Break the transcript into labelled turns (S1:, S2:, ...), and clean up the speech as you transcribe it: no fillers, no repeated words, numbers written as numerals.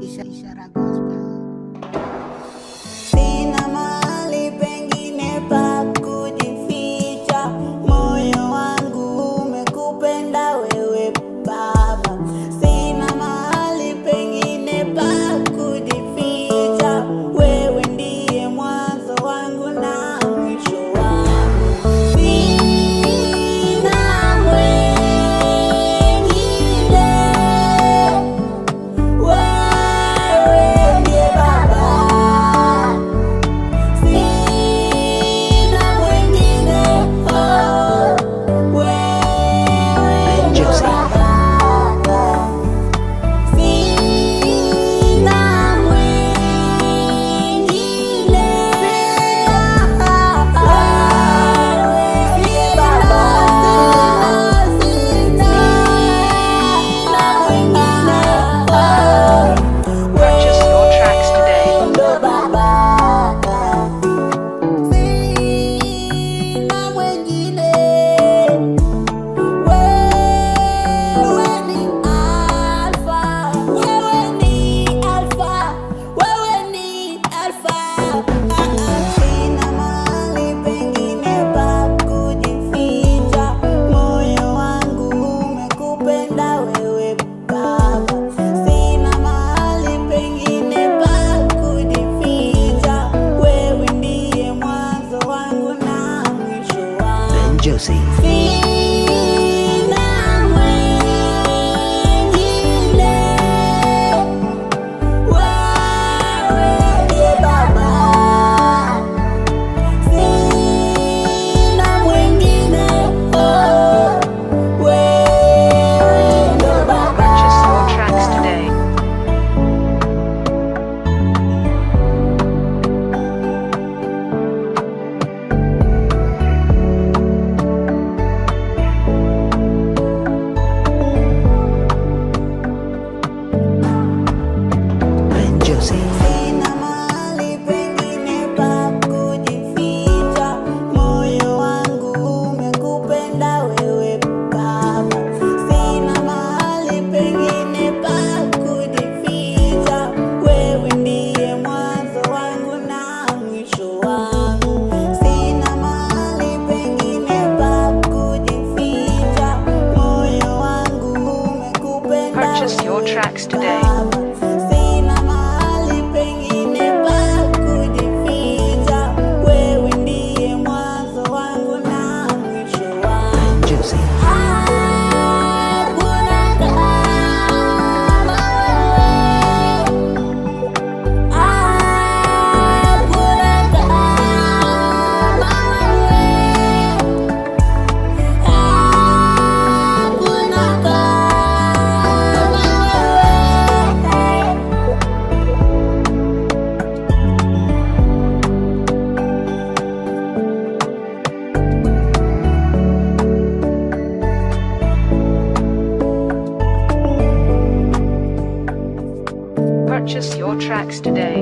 S1: Ishara Gospel.
S2: Sina mahali pengine pa kujificha, moyo wangu umekupenda wewe Baba. Sina mahali pengine pa kujificha, wewe ndiye mwanzo wangu na mwisho wangu. Sina mwengine, wewe ndiye Baba. Sina mwengine, wewe ndiye Baba. Sina mwengine,
S3: Purchase your tracks today.
S2: Sina mwengine, wewe ni Alfa, wewe ni Alfa, wewe ni Alfa. Sina mahali pengine pa kujificha, moyo wangu umekupenda wewe Baba. Sina mahali pengine pa kujificha, wewe ndiye mwanzo wangu na mwisho wangu.
S1: Josie.
S2: Sina mwengine, wewe ndiye Baba. Sina mwengine, wewe ndo Baba.
S3: Purchase your tracks today.
S1: Josie.
S2: Sina mahali pengine pa kujificha, moyo wangu umekupenda wewe Baba. Sina mahali pengine pa kujificha, wewe ndiye mwanzo wangu na mwisho wangu. Sina mahali pengine pa kujificha, moyo wangu umekupenda
S3: Purchase your
S2: wewe
S3: tracks today.
S2: Baba. Sina mahali pengine pa kujificha, wewe ndiye mwanzo wangu na mwisho wangu.
S1: Josie.
S2: Hakuna kama wewe, hakuna kama wewe, hakuna kama
S3: Purchase your tracks today.